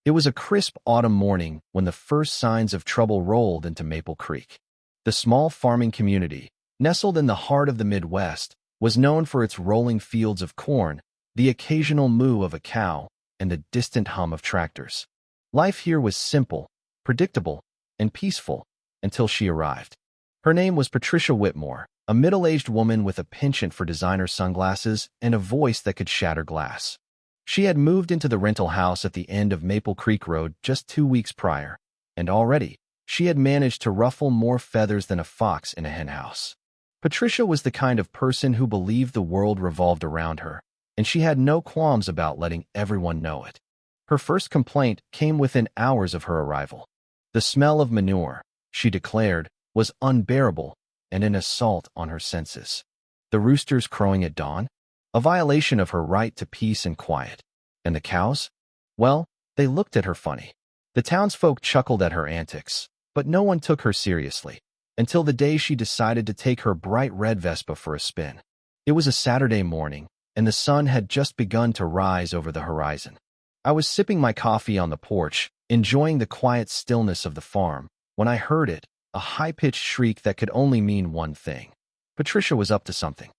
It was a crisp autumn morning when the first signs of trouble rolled into Maple Creek. The small farming community, nestled in the heart of the Midwest, was known for its rolling fields of corn, the occasional moo of a cow, and the distant hum of tractors. Life here was simple, predictable, and peaceful until she arrived. Her name was Patricia Whitmore, a middle-aged woman with a penchant for designer sunglasses and a voice that could shatter glass. She had moved into the rental house at the end of Maple Creek Road just 2 weeks prior, and already, she had managed to ruffle more feathers than a fox in a henhouse. Patricia was the kind of person who believed the world revolved around her, and she had no qualms about letting everyone know it. Her first complaint came within hours of her arrival. The smell of manure, she declared, was unbearable and an assault on her senses. The roosters crowing at dawn? A violation of her right to peace and quiet. And the cows? Well, they looked at her funny. The townsfolk chuckled at her antics, but no one took her seriously, until the day she decided to take her bright red Vespa for a spin. It was a Saturday morning, and the sun had just begun to rise over the horizon. I was sipping my coffee on the porch, enjoying the quiet stillness of the farm, when I heard it, a high-pitched shriek that could only mean one thing. Patricia was up to something.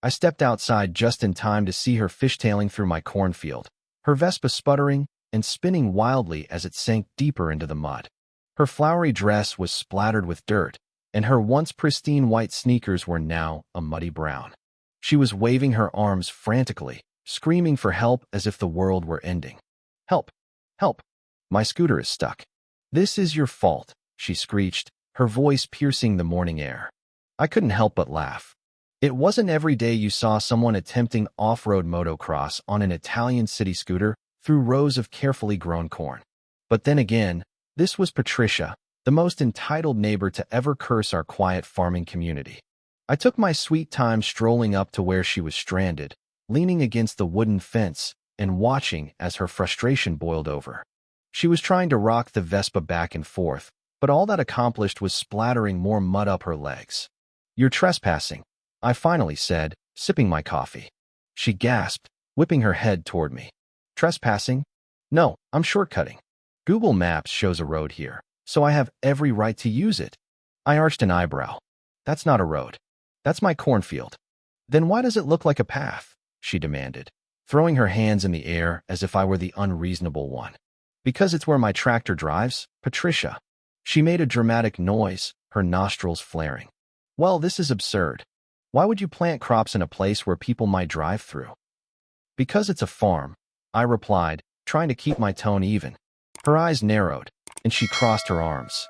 I stepped outside just in time to see her fishtailing through my cornfield, her Vespa sputtering and spinning wildly as it sank deeper into the mud. Her flowery dress was splattered with dirt, and her once pristine white sneakers were now a muddy brown. She was waving her arms frantically, screaming for help as if the world were ending. "Help! Help! My scooter is stuck." "This is your fault," she screeched, her voice piercing the morning air. I couldn't help but laugh. It wasn't every day you saw someone attempting off-road motocross on an Italian city scooter through rows of carefully grown corn. But then again, this was Patricia, the most entitled neighbor to ever curse our quiet farming community. I took my sweet time strolling up to where she was stranded, leaning against the wooden fence and watching as her frustration boiled over. She was trying to rock the Vespa back and forth, but all that accomplished was splattering more mud up her legs. "You're trespassing," I finally said, sipping my coffee. She gasped, whipping her head toward me. "Trespassing? No, I'm shortcutting. Google Maps shows a road here, so I have every right to use it." I arched an eyebrow. "That's not a road. That's my cornfield." "Then why does it look like a path?" she demanded, throwing her hands in the air as if I were the unreasonable one. "Because it's where my tractor drives, Patricia." She made a dramatic noise, her nostrils flaring. "Well, this is absurd. Why would you plant crops in a place where people might drive through?" "Because it's a farm," I replied, trying to keep my tone even. Her eyes narrowed, and she crossed her arms.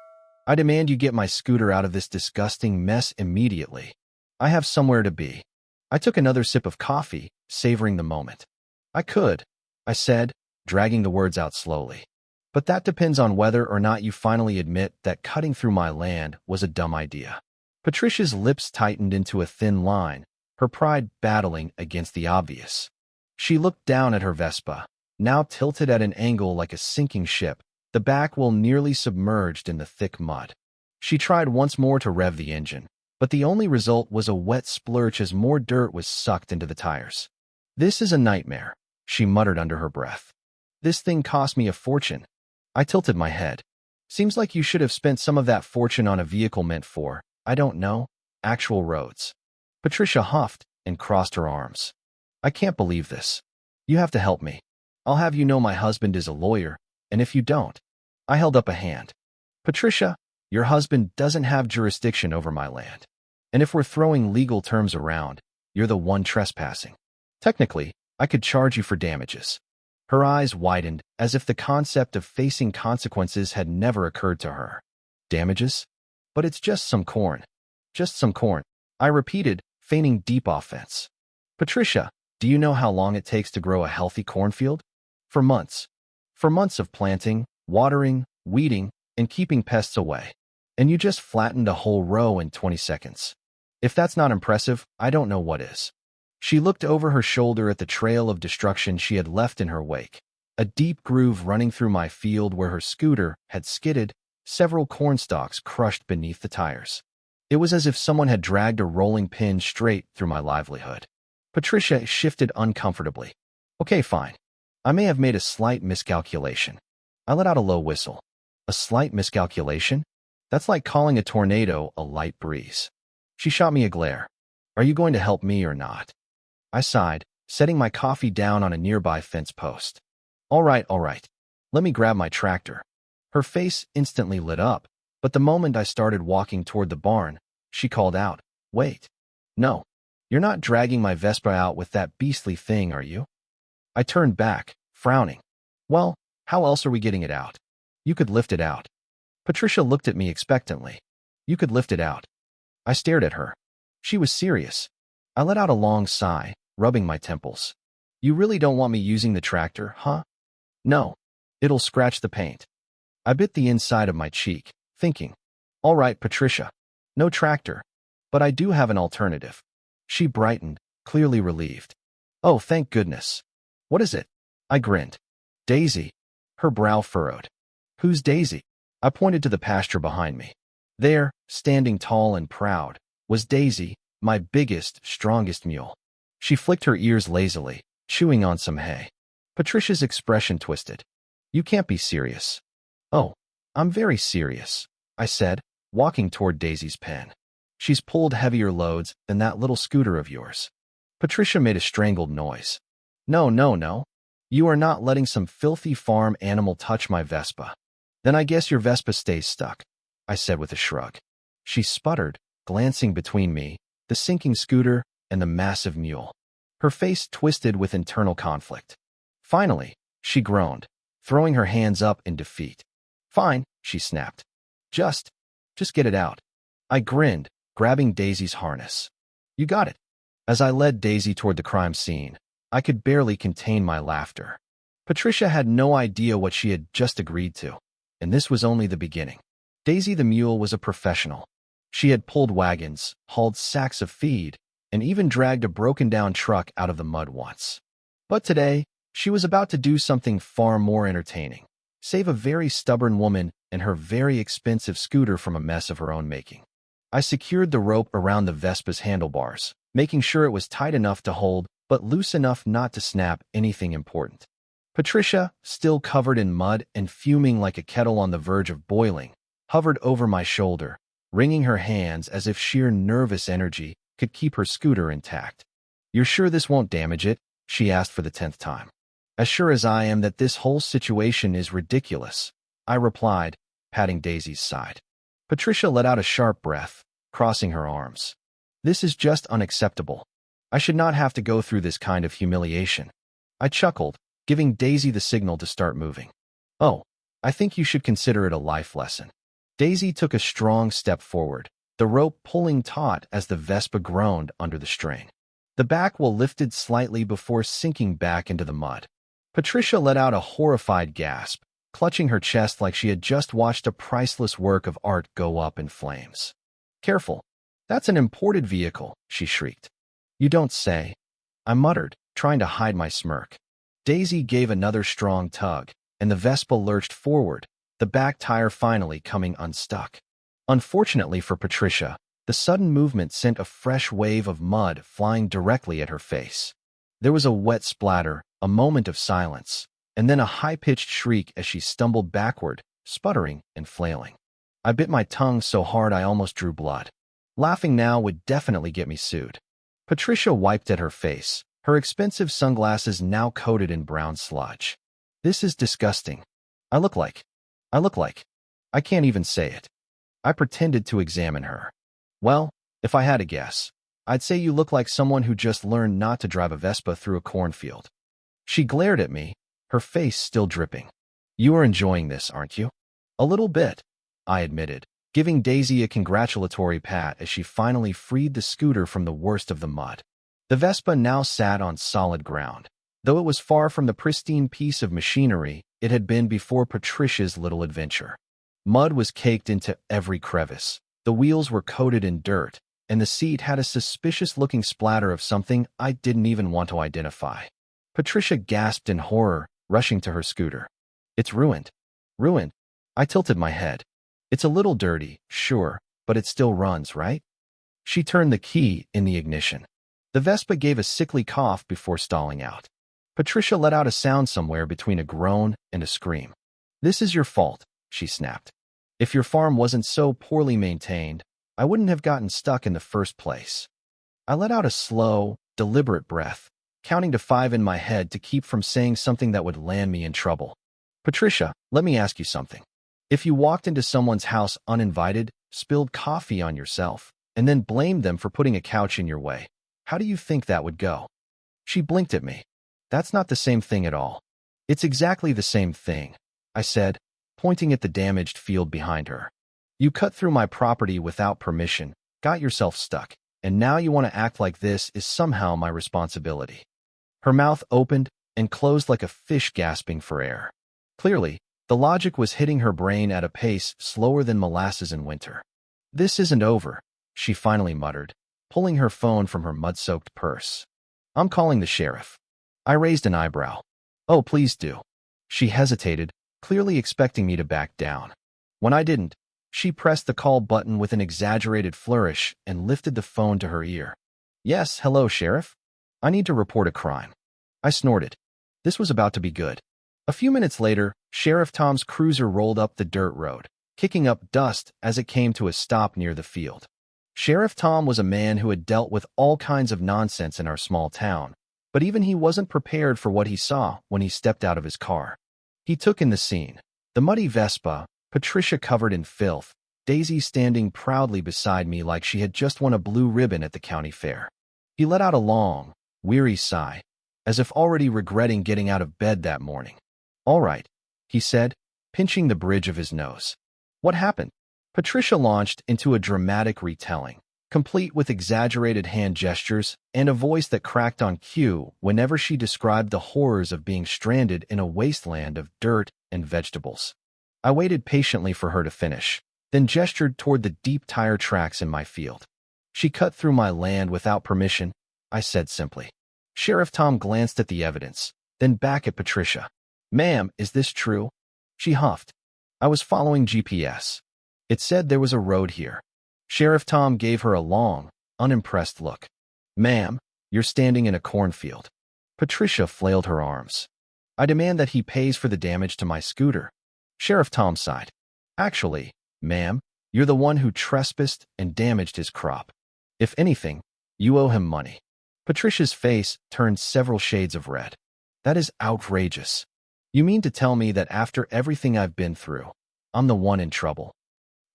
"I demand you get my scooter out of this disgusting mess immediately. I have somewhere to be." I took another sip of coffee, savoring the moment. "I could," I said, dragging the words out slowly. "But that depends on whether or not you finally admit that cutting through my land was a dumb idea." Patricia's lips tightened into a thin line, her pride battling against the obvious. She looked down at her Vespa, now tilted at an angle like a sinking ship, the back wheel nearly submerged in the thick mud. She tried once more to rev the engine, but the only result was a wet splurch as more dirt was sucked into the tires. "This is a nightmare," she muttered under her breath. "This thing cost me a fortune." I tilted my head. "Seems like you should have spent some of that fortune on a vehicle meant for, I don't know, actual roads." Patricia huffed and crossed her arms. "I can't believe this. You have to help me. I'll have you know my husband is a lawyer, and if you don't..." I held up a hand. "Patricia, your husband doesn't have jurisdiction over my land. And if we're throwing legal terms around, you're the one trespassing. Technically, I could charge you for damages." Her eyes widened as if the concept of facing consequences had never occurred to her. "Damages? But it's just some corn." "Just some corn," I repeated, feigning deep offense. "Patricia, do you know how long it takes to grow a healthy cornfield? For months. For months of planting, watering, weeding, and keeping pests away. And you just flattened a whole row in 20 seconds. If that's not impressive, I don't know what is." She looked over her shoulder at the trail of destruction she had left in her wake, a deep groove running through my field where her scooter had skidded, several corn stalks crushed beneath the tires. It was as if someone had dragged a rolling pin straight through my livelihood. Patricia shifted uncomfortably. "Okay, fine. I may have made a slight miscalculation. I let out a low whistle. A slight miscalculation? That's like calling a tornado a light breeze. She shot me a glare. Are you going to help me or not? I sighed, setting my coffee down on a nearby fence post. All right. Let me grab my tractor. Her face instantly lit up, but the moment I started walking toward the barn, she called out, Wait. No. You're not dragging my Vespa out with that beastly thing, are you? I turned back, frowning. Well, how else are we getting it out? You could lift it out. Patricia looked at me expectantly. You could lift it out. I stared at her. She was serious. I let out a long sigh, rubbing my temples. You really don't want me using the tractor, huh? No. It'll scratch the paint. I bit the inside of my cheek, thinking, all right, Patricia. No tractor. But I do have an alternative. She brightened, clearly relieved. Oh, thank goodness. What is it? I grinned. Daisy. Her brow furrowed. Who's Daisy? I pointed to the pasture behind me. There, standing tall and proud, was Daisy, my biggest, strongest mule. She flicked her ears lazily, chewing on some hay. Patricia's expression twisted. You can't be serious. Oh, I'm very serious, I said, walking toward Daisy's pen. She's pulled heavier loads than that little scooter of yours. Patricia made a strangled noise. No. You are not letting some filthy farm animal touch my Vespa. Then I guess your Vespa stays stuck, I said with a shrug. She sputtered, glancing between me, the sinking scooter, and the massive mule. Her face twisted with internal conflict. Finally, she groaned, throwing her hands up in defeat. Fine, she snapped. Just get it out. I grinned, grabbing Daisy's harness. You got it. As I led Daisy toward the crime scene, I could barely contain my laughter. Patricia had no idea what she had just agreed to, and this was only the beginning. Daisy the mule was a professional. She had pulled wagons, hauled sacks of feed, and even dragged a broken-down truck out of the mud once. But today, she was about to do something far more entertaining, save a very stubborn woman and her very expensive scooter from a mess of her own making. I secured the rope around the Vespa's handlebars, making sure it was tight enough to hold but loose enough not to snap anything important. Patricia, still covered in mud and fuming like a kettle on the verge of boiling, hovered over my shoulder, wringing her hands as if sheer nervous energy could keep her scooter intact. You're sure this won't damage it? She asked for the 10th time. As sure as I am that this whole situation is ridiculous, I replied, patting Daisy's side. Patricia let out a sharp breath, crossing her arms. This is just unacceptable. I should not have to go through this kind of humiliation. I chuckled, giving Daisy the signal to start moving. Oh, I think you should consider it a life lesson. Daisy took a strong step forward, the rope pulling taut as the Vespa groaned under the strain. The back wheel lifted slightly before sinking back into the mud. Patricia let out a horrified gasp, clutching her chest like she had just watched a priceless work of art go up in flames. Careful. That's an imported vehicle, she shrieked. You don't say. I muttered, trying to hide my smirk. Daisy gave another strong tug, and the Vespa lurched forward, the back tire finally coming unstuck. Unfortunately for Patricia, the sudden movement sent a fresh wave of mud flying directly at her face. There was a wet splatter, a moment of silence, and then a high-pitched shriek as she stumbled backward, sputtering and flailing. I bit my tongue so hard I almost drew blood. Laughing now would definitely get me sued. Patricia wiped at her face, her expensive sunglasses now coated in brown sludge. This is disgusting. I look like. I can't even say it. I pretended to examine her. Well, if I had to guess, I'd say you look like someone who just learned not to drive a Vespa through a cornfield. She glared at me, her face still dripping. You are enjoying this, aren't you? A little bit, I admitted, giving Daisy a congratulatory pat as she finally freed the scooter from the worst of the mud. The Vespa now sat on solid ground. Though it was far from the pristine piece of machinery it had been before Patricia's little adventure. Mud was caked into every crevice, the wheels were coated in dirt, and the seat had a suspicious-looking splatter of something I didn't even want to identify. Patricia gasped in horror, rushing to her scooter. It's ruined. Ruined. I tilted my head. It's a little dirty, sure, but it still runs, right? She turned the key in the ignition. The Vespa gave a sickly cough before stalling out. Patricia let out a sound somewhere between a groan and a scream. This is your fault, she snapped. If your farm wasn't so poorly maintained, I wouldn't have gotten stuck in the first place. I let out a slow, deliberate breath, counting to 5 in my head to keep from saying something that would land me in trouble. Patricia, let me ask you something. If you walked into someone's house uninvited, spilled coffee on yourself, and then blamed them for putting a couch in your way, how do you think that would go? She blinked at me. That's not the same thing at all. It's exactly the same thing, I said, pointing at the damaged field behind her. You cut through my property without permission, got yourself stuck, and now you want to act like this is somehow my responsibility. Her mouth opened and closed like a fish gasping for air. Clearly, the logic was hitting her brain at a pace slower than molasses in winter. This isn't over, she finally muttered, pulling her phone from her mud-soaked purse. I'm calling the sheriff. I raised an eyebrow. Oh, please do. She hesitated, clearly expecting me to back down. When I didn't, she pressed the call button with an exaggerated flourish and lifted the phone to her ear. Yes, hello, Sheriff. I need to report a crime. I snorted. This was about to be good. A few minutes later, Sheriff Tom's cruiser rolled up the dirt road, kicking up dust as it came to a stop near the field. Sheriff Tom was a man who had dealt with all kinds of nonsense in our small town, but even he wasn't prepared for what he saw when he stepped out of his car. He took in the scene. The muddy Vespa, Patricia covered in filth, Daisy standing proudly beside me like she had just won a blue ribbon at the county fair. He let out a long, weary sigh, as if already regretting getting out of bed that morning. All right, he said, pinching the bridge of his nose. What happened? Patricia launched into a dramatic retelling, complete with exaggerated hand gestures and a voice that cracked on cue whenever she described the horrors of being stranded in a wasteland of dirt and vegetables. I waited patiently for her to finish, then gestured toward the deep tire tracks in my field. She cut through my land without permission, I said simply. Sheriff Tom glanced at the evidence, then back at Patricia. Ma'am, is this true? She huffed. I was following GPS. It said there was a road here. Sheriff Tom gave her a long, unimpressed look. Ma'am, you're standing in a cornfield. Patricia flailed her arms. I demand that he pays for the damage to my scooter. Sheriff Tom sighed. Actually, ma'am, you're the one who trespassed and damaged his crop. If anything, you owe him money. Patricia's face turned several shades of red. That is outrageous. You mean to tell me that after everything I've been through, I'm the one in trouble?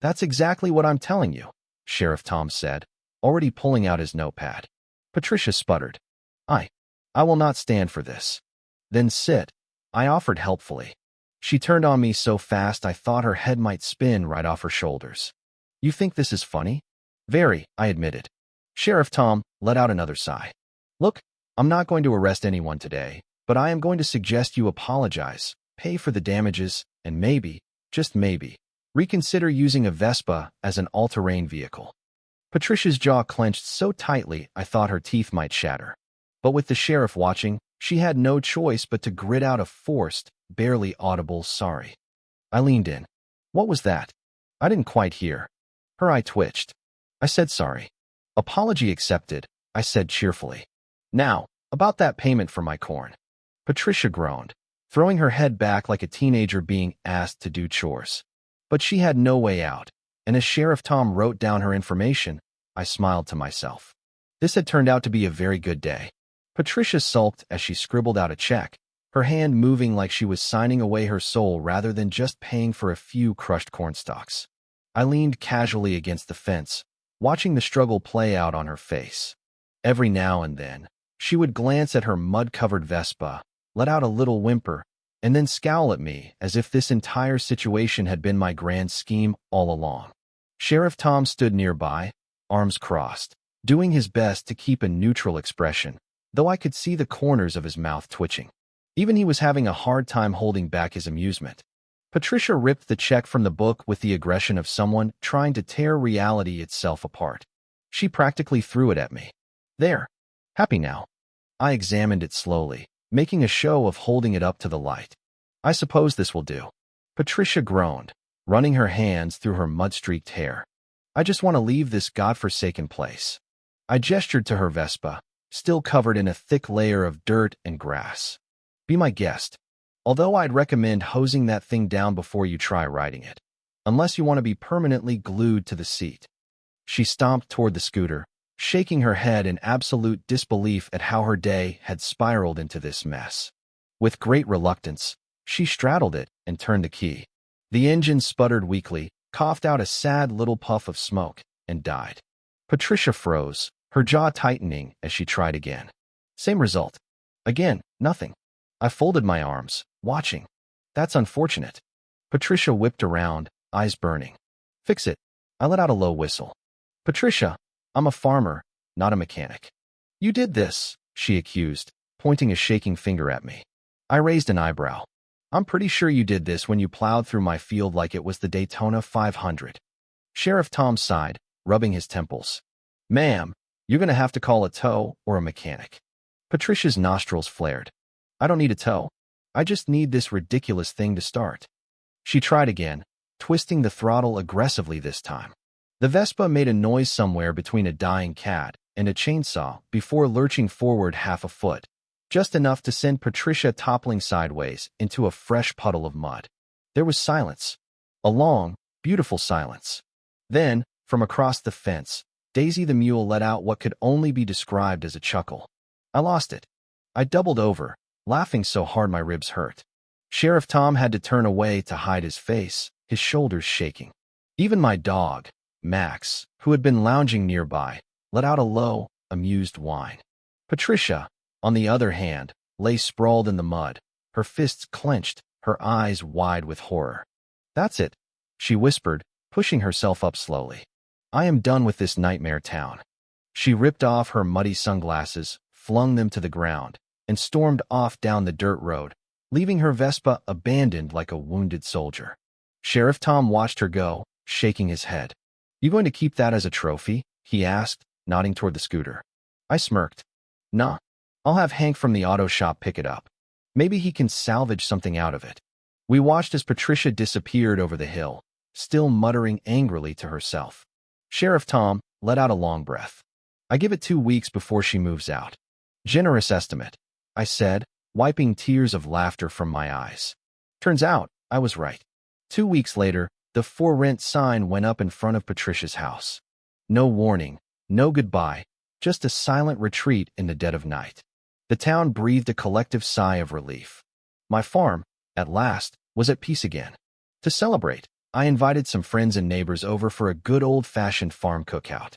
That's exactly what I'm telling you, Sheriff Tom said, already pulling out his notepad. Patricia sputtered. I will not stand for this. Then sit, I offered helpfully. She turned on me so fast I thought her head might spin right off her shoulders. You think this is funny? Very, I admitted. Sheriff Tom let out another sigh. Look, I'm not going to arrest anyone today, but I am going to suggest you apologize, pay for the damages, and maybe, just maybe, reconsider using a Vespa as an all-terrain vehicle. Patricia's jaw clenched so tightly I thought her teeth might shatter. But with the sheriff watching, she had no choice but to grit out a forced, barely audible sorry. I leaned in. What was that? I didn't quite hear. Her eye twitched. I said sorry. Apology accepted, I said cheerfully. Now, about that payment for my corn. Patricia groaned, throwing her head back like a teenager being asked to do chores. But she had no way out, and as Sheriff Tom wrote down her information, I smiled to myself. This had turned out to be a very good day. Patricia sulked as she scribbled out a check, her hand moving like she was signing away her soul rather than just paying for a few crushed corn stalks. I leaned casually against the fence, watching the struggle play out on her face. Every now and then, she would glance at her mud-covered Vespa, let out a little whimper, and then scowl at me as if this entire situation had been my grand scheme all along. Sheriff Tom stood nearby, arms crossed, doing his best to keep a neutral expression, though I could see the corners of his mouth twitching. Even he was having a hard time holding back his amusement. Patricia ripped the check from the book with the aggression of someone trying to tear reality itself apart. She practically threw it at me. There. Happy now. I examined it slowly, making a show of holding it up to the light. I suppose this will do. Patricia groaned, running her hands through her mud-streaked hair. I just want to leave this godforsaken place. I gestured to her Vespa, still covered in a thick layer of dirt and grass. Be my guest. Although I'd recommend hosing that thing down before you try riding it, unless you want to be permanently glued to the seat. She stomped toward the scooter, shaking her head in absolute disbelief at how her day had spiraled into this mess. With great reluctance, she straddled it and turned the key. The engine sputtered weakly, coughed out a sad little puff of smoke, and died. Patricia froze, her jaw tightening as she tried again. Same result. Again, nothing. I folded my arms, watching. That's unfortunate. Patricia whipped around, eyes burning. Fix it. I let out a low whistle. Patricia, I'm a farmer, not a mechanic. You did this, she accused, pointing a shaking finger at me. I raised an eyebrow. I'm pretty sure you did this when you plowed through my field like it was the Daytona 500. Sheriff Tom sighed, rubbing his temples. Ma'am, you're going to have to call a tow or a mechanic. Patricia's nostrils flared. I don't need a tow. I just need this ridiculous thing to start. She tried again, twisting the throttle aggressively this time. The Vespa made a noise somewhere between a dying cat and a chainsaw before lurching forward half a foot, just enough to send Patricia toppling sideways into a fresh puddle of mud. There was silence. A long, beautiful silence. Then, from across the fence, Daisy the mule let out what could only be described as a chuckle. I lost it. I doubled over, laughing so hard my ribs hurt. Sheriff Tom had to turn away to hide his face, his shoulders shaking. Even my dog, Max, who had been lounging nearby, let out a low, amused whine. Patricia, on the other hand, lay sprawled in the mud, her fists clenched, her eyes wide with horror. That's it, she whispered, pushing herself up slowly. I am done with this nightmare town. She ripped off her muddy sunglasses, flung them to the ground, and stormed off down the dirt road, leaving her Vespa abandoned like a wounded soldier. Sheriff Tom watched her go, shaking his head. You going to keep that as a trophy? He asked, nodding toward the scooter. I smirked. Nah, I'll have Hank from the auto shop pick it up. Maybe he can salvage something out of it. We watched as Patricia disappeared over the hill, still muttering angrily to herself. Sheriff Tom let out a long breath. I give it 2 weeks before she moves out. Generous estimate, I said, wiping tears of laughter from my eyes. Turns out, I was right. 2 weeks later, the for rent sign went up in front of Patricia's house. No warning, no goodbye, just a silent retreat in the dead of night. The town breathed a collective sigh of relief. My farm, at last, was at peace again. To celebrate, I invited some friends and neighbors over for a good old-fashioned farm cookout.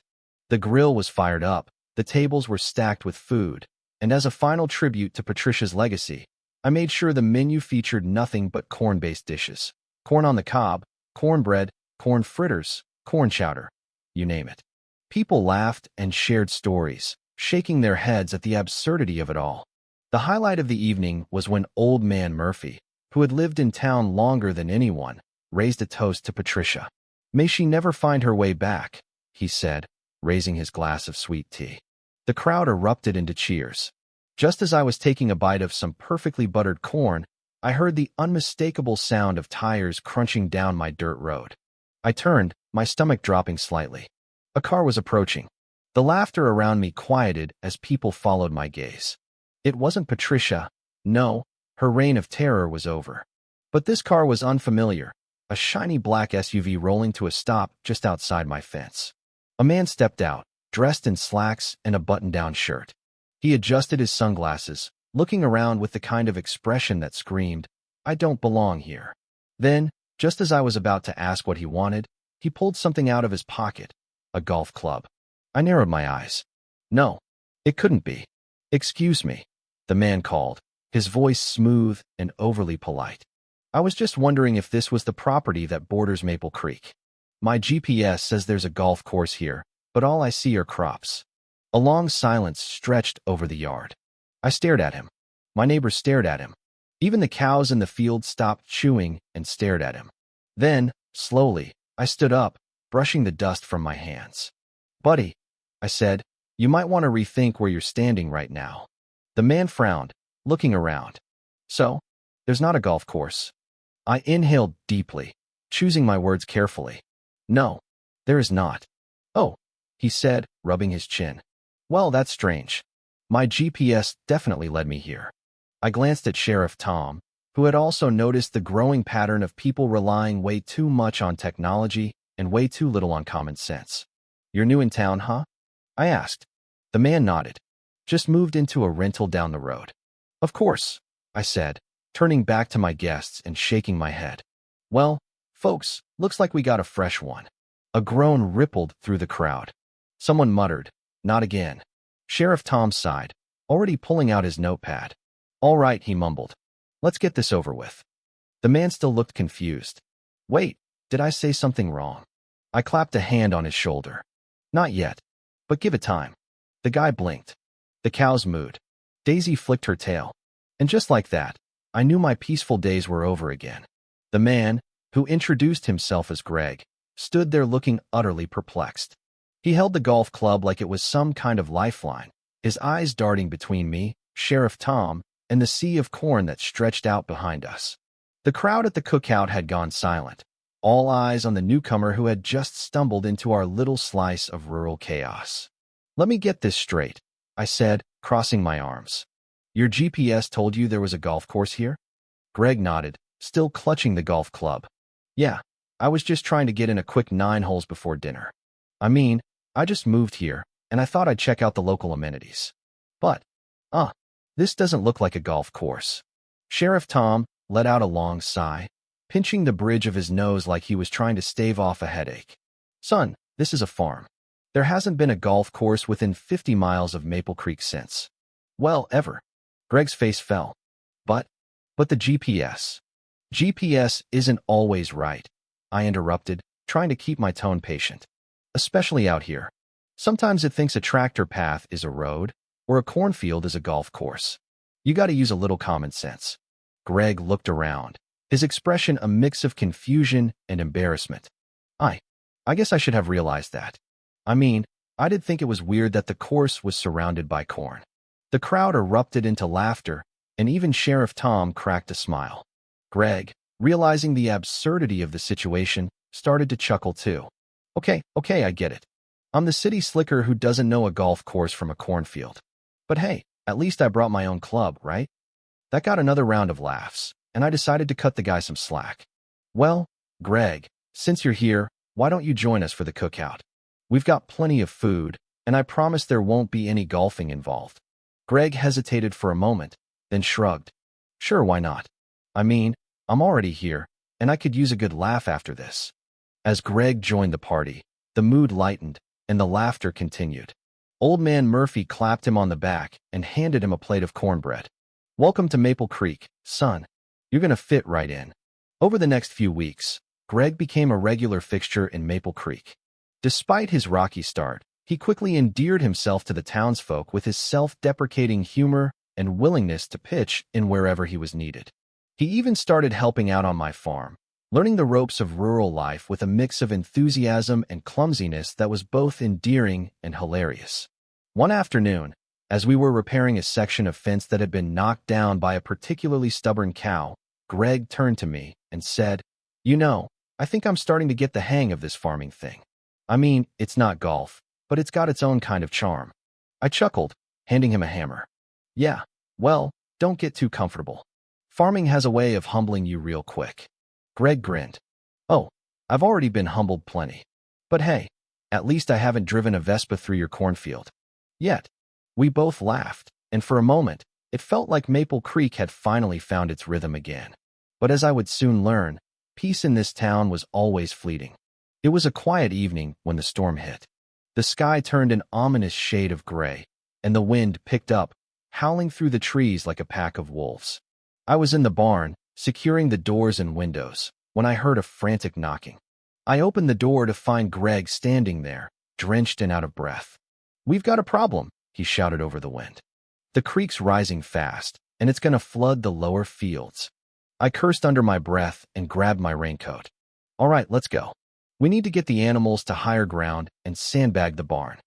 The grill was fired up, the tables were stacked with food, and as a final tribute to Patricia's legacy, I made sure the menu featured nothing but corn-based dishes. Corn on the cob, cornbread, corn fritters, corn chowder, you name it. People laughed and shared stories, shaking their heads at the absurdity of it all. The highlight of the evening was when Old Man Murphy, who had lived in town longer than anyone, raised a toast to Patricia. May she never find her way back, he said, raising his glass of sweet tea. The crowd erupted into cheers. Just as I was taking a bite of some perfectly buttered corn, I heard the unmistakable sound of tires crunching down my dirt road. I turned, my stomach dropping slightly. A car was approaching. The laughter around me quieted as people followed my gaze. It wasn't Patricia. No, her reign of terror was over. But this car was unfamiliar, a shiny black SUV rolling to a stop just outside my fence. A man stepped out, dressed in slacks and a button-down shirt. He adjusted his sunglasses, looking around with the kind of expression that screamed, I don't belong here. Then, just as I was about to ask what he wanted, he pulled something out of his pocket, a golf club. I narrowed my eyes. No, it couldn't be. Excuse me, the man called, his voice smooth and overly polite. I was just wondering if this was the property that borders Maple Creek. My GPS says there's a golf course here, but all I see are crops. A long silence stretched over the yard. I stared at him. My neighbors stared at him. Even the cows in the field stopped chewing and stared at him. Then, slowly, I stood up, brushing the dust from my hands. Buddy, I said, you might want to rethink where you're standing right now. The man frowned, looking around. So, there's not a golf course. I inhaled deeply, choosing my words carefully. No, there is not. Oh, he said, rubbing his chin. Well, that's strange. My GPS definitely led me here. I glanced at Sheriff Tom, who had also noticed the growing pattern of people relying way too much on technology and way too little on common sense. "You're new in town, huh?" I asked. The man nodded. "Just moved into a rental down the road." "Of course," I said, turning back to my guests and shaking my head. "Well, folks, looks like we got a fresh one." A groan rippled through the crowd. Someone muttered, "Not again." Sheriff Tom sighed, already pulling out his notepad. "All right," he mumbled. "Let's get this over with." The man still looked confused. "Wait, did I say something wrong?" I clapped a hand on his shoulder. "Not yet, but give it time." The guy blinked. The cows mooed. Daisy flicked her tail. And just like that, I knew my peaceful days were over again. The man, who introduced himself as Greg, stood there looking utterly perplexed. He held the golf club like it was some kind of lifeline, his eyes darting between me, Sheriff Tom, and the sea of corn that stretched out behind us. The crowd at the cookout had gone silent, all eyes on the newcomer who had just stumbled into our little slice of rural chaos. "Let me get this straight," I said, crossing my arms. "Your GPS told you there was a golf course here?" Greg nodded, still clutching the golf club. "Yeah, I was just trying to get in a quick 9 holes before dinner. I mean, I just moved here, and I thought I'd check out the local amenities. But, this doesn't look like a golf course." Sheriff Tom let out a long sigh, pinching the bridge of his nose like he was trying to stave off a headache. "Son, this is a farm. There hasn't been a golf course within 50 miles of Maple Creek since, well, ever." Greg's face fell. But the GPS. "GPS isn't always right," I interrupted, trying to keep my tone patient. "Especially out here. Sometimes it thinks a tractor path is a road, or a cornfield is a golf course. You gotta use a little common sense." Greg looked around, his expression a mix of confusion and embarrassment. I guess I should have realized that. I mean, I did think it was weird that the course was surrounded by corn." The crowd erupted into laughter, and even Sheriff Tom cracked a smile. Greg, realizing the absurdity of the situation, started to chuckle too. Okay, I get it. I'm the city slicker who doesn't know a golf course from a cornfield. But hey, at least I brought my own club, right?" That got another round of laughs, and I decided to cut the guy some slack. "Well, Greg, since you're here, why don't you join us for the cookout? We've got plenty of food, and I promise there won't be any golfing involved." Greg hesitated for a moment, then shrugged. "Sure, why not? I mean, I'm already here, and I could use a good laugh after this." As Greg joined the party, the mood lightened, and the laughter continued. Old Man Murphy clapped him on the back and handed him a plate of cornbread. "Welcome to Maple Creek, son. You're gonna fit right in." Over the next few weeks, Greg became a regular fixture in Maple Creek. Despite his rocky start, he quickly endeared himself to the townsfolk with his self-deprecating humor and willingness to pitch in wherever he was needed. He even started helping out on my farm, learning the ropes of rural life with a mix of enthusiasm and clumsiness that was both endearing and hilarious. One afternoon, as we were repairing a section of fence that had been knocked down by a particularly stubborn cow, Greg turned to me and said, "You know, I think I'm starting to get the hang of this farming thing. I mean, it's not golf, but it's got its own kind of charm." I chuckled, handing him a hammer. "Yeah, well, don't get too comfortable. Farming has a way of humbling you real quick." Greg grinned. "Oh, I've already been humbled plenty. But hey, at least I haven't driven a Vespa through your cornfield. Yet." We both laughed, and for a moment, it felt like Maple Creek had finally found its rhythm again. But as I would soon learn, peace in this town was always fleeting. It was a quiet evening when the storm hit. The sky turned an ominous shade of gray, and the wind picked up, howling through the trees like a pack of wolves. I was in the barn, securing the doors and windows, when I heard a frantic knocking. I opened the door to find Greg standing there, drenched and out of breath. "We've got a problem," he shouted over the wind. "The creek's rising fast, and it's gonna flood the lower fields." I cursed under my breath and grabbed my raincoat. "All right, let's go. We need to get the animals to higher ground and sandbag the barn."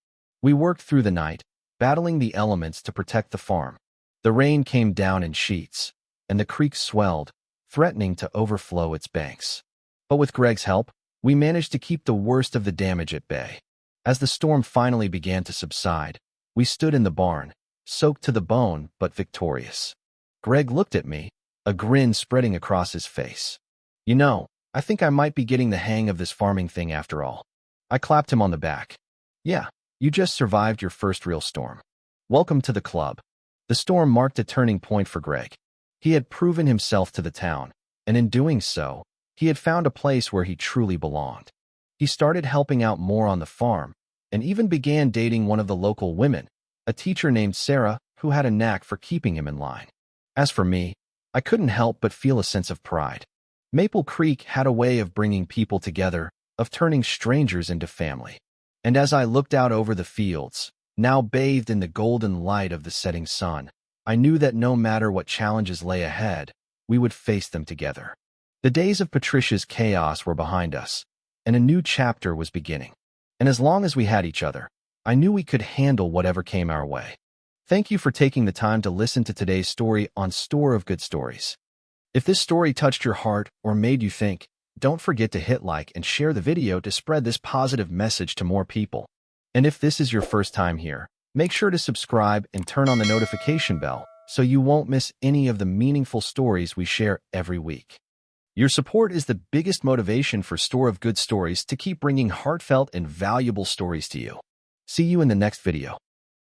We worked through the night, battling the elements to protect the farm. The rain came down in sheets, and the creek swelled, threatening to overflow its banks. But with Greg's help, we managed to keep the worst of the damage at bay. As the storm finally began to subside, we stood in the barn, soaked to the bone but victorious. Greg looked at me, a grin spreading across his face. "You know, I think I might be getting the hang of this farming thing after all." I clapped him on the back. "Yeah, you just survived your first real storm. Welcome to the club." The storm marked a turning point for Greg. He had proven himself to the town, and in doing so, he had found a place where he truly belonged. He started helping out more on the farm, and even began dating one of the local women, a teacher named Sarah, who had a knack for keeping him in line. As for me, I couldn't help but feel a sense of pride. Maple Creek had a way of bringing people together, of turning strangers into family. And as I looked out over the fields, now bathed in the golden light of the setting sun, I knew that no matter what challenges lay ahead, we would face them together. The days of Patricia's chaos were behind us, and a new chapter was beginning. And as long as we had each other, I knew we could handle whatever came our way. Thank you for taking the time to listen to today's story on Store of Good Stories. If this story touched your heart or made you think, don't forget to hit like and share the video to spread this positive message to more people. And if this is your first time here, make sure to subscribe and turn on the notification bell so you won't miss any of the meaningful stories we share every week. Your support is the biggest motivation for Store of Good Stories to keep bringing heartfelt and valuable stories to you. See you in the next video.